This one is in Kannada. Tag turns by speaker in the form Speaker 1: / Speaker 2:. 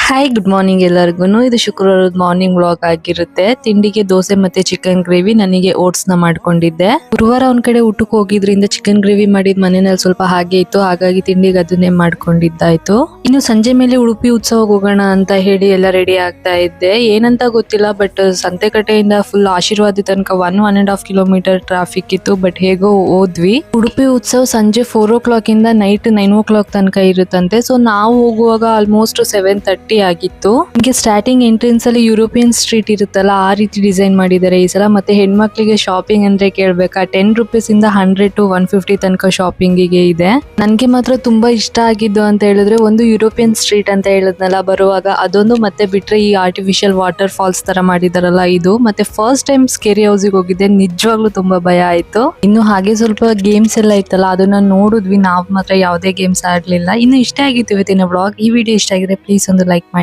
Speaker 1: ಹಾಯ್ ಗುಡ್ ಮಾರ್ನಿಂಗ್ ಎಲ್ಲರಿಗೂ. ಇದು ಶುಕ್ರವಾರದ ಮಾರ್ನಿಂಗ್ ವ್ಲಾಗ್ ಆಗಿರುತ್ತೆ. ತಿಂಡಿಗೆ ದೋಸೆ ಮತ್ತೆ ಚಿಕನ್ ಗ್ರೇವಿ, ನನಗೆ ಓಟ್ಸ್ ನ ಮಾಡ್ಕೊಂಡಿದ್ದೆ. ಗುರುವಾರ ಒಂದ್ ಕಡೆ ಊಟಕ್ಕೆ ಹೋಗಿದ್ರಿಂದ ಚಿಕನ್ ಗ್ರೇವಿ ಮಾಡಿದ್ ಮನೆಯಲ್ಲಿ ಸ್ವಲ್ಪ ಹಾಗೆ ಇತ್ತು, ಹಾಗಾಗಿ ತಿಂಡಿಗೆ ಅದನ್ನೇ ಮಾಡ್ಕೊಂಡಿದ್ದಾಯ್ತು. ಇನ್ನು ಸಂಜೆ ಮೇಲೆ ಉಡುಪಿ ಉತ್ಸವಕ್ಕೆ ಹೋಗೋಣ ಅಂತ ಹೇಳಿ ಎಲ್ಲ ರೆಡಿ ಆಗ್ತಾ ಇದ್ದೆ. ಏನಂತ ಗೊತ್ತಿಲ್ಲ, ಬಟ್ ಸಂತೆಕಟ್ಟೆಯಿಂದ ಫುಲ್ ಆಶೀರ್ವಾದ ತನಕ 1.5 ಕಿಲೋಮೀಟರ್ ಟ್ರಾಫಿಕ್ ಇತ್ತು. ಬಟ್ ಹೇಗೋ ಹೋದ್ವಿ. ಉಡುಪಿ ಉತ್ಸವ ಸಂಜೆ 4 ಇಂದ ನೈಟ್ 9 ತನಕ ಇರುತ್ತಂತೆ. ಸೊ ನಾವು ಹೋಗುವಾಗ ಆಲ್ಮೋಸ್ಟ್ 7:30 ಆಗಿತ್ತು. ನಿಮಗೆ ಸ್ಟಾರ್ಟಿಂಗ್ ಎಂಟ್ರೆನ್ಸ್ ಅಲ್ಲಿ ಯುರೋಪಿಯನ್ ಸ್ಟ್ರೀಟ್ ಇರುತ್ತಲ್ಲ, ಆ ರೀತಿ ಡಿಸೈನ್ ಮಾಡಿದ್ದಾರೆ ಈ ಸಲ. ಮತ್ತೆ ಹೆಣ್ಮಕ್ಳಿಗೆ ಶಾಪಿಂಗ್ ಅಂದ್ರೆ ಕೇಳ್ಬೇಕಾ, 10 ರೂಪೀಸ್ ಇಂದ 100 to 150 ತನಕ ಶಾಪಿಂಗ್ ಗೆ ಇದೆ. ನನ್ಗೆ ಮಾತ್ರ ತುಂಬಾ ಇಷ್ಟ ಆಗಿದ್ದು ಅಂತ ಹೇಳಿದ್ರೆ, ಒಂದು ಯುರೋಪಿಯನ್ ಸ್ಟ್ರೀಟ್ ಅಂತ ಹೇಳಿದ್ನಲ್ಲ ಬರುವಾಗ, ಅದೊಂದು ಮತ್ತೆ ಬಿಟ್ರೆ ಈ ಆರ್ಟಿಫಿಷಿಯಲ್ ವಾಟರ್ ಫಾಲ್ಸ್ ತರ ಮಾಡಿದಾರಲ್ಲ ಇದು. ಮತ್ತೆ ಫಸ್ಟ್ ಟೈಮ್ ಸ್ಕೇರಿ ಹೌಸಿಗೆ ಹೋಗಿದ್ದೆ, ನಿಜವಾಗ್ಲೂ ತುಂಬಾ ಭಯ ಆಯ್ತು. ಇನ್ನು ಹಾಗೆ ಸ್ವಲ್ಪ ಗೇಮ್ಸ್ ಎಲ್ಲ ಇತ್ತಲ್ಲ, ಅದನ್ನ ನೋಡಿದ್ವಿ. ನಾವ್ ಮಾತ್ರ ಯಾವುದೇ ಗೇಮ್ಸ್ ಆಡ್ಲಿಲ್ಲ. ಇನ್ನು ಇಷ್ಟ ಆಗಿತ್ತು ಇವತ್ತಿನ ಬ್ಲಾಗ್. ಈ ವಿಡಿಯೋ ಇಷ್ಟ ಆಗಿದೆ ಪ್ಲೀಸ್ ಒಂದು ಲೈಕ್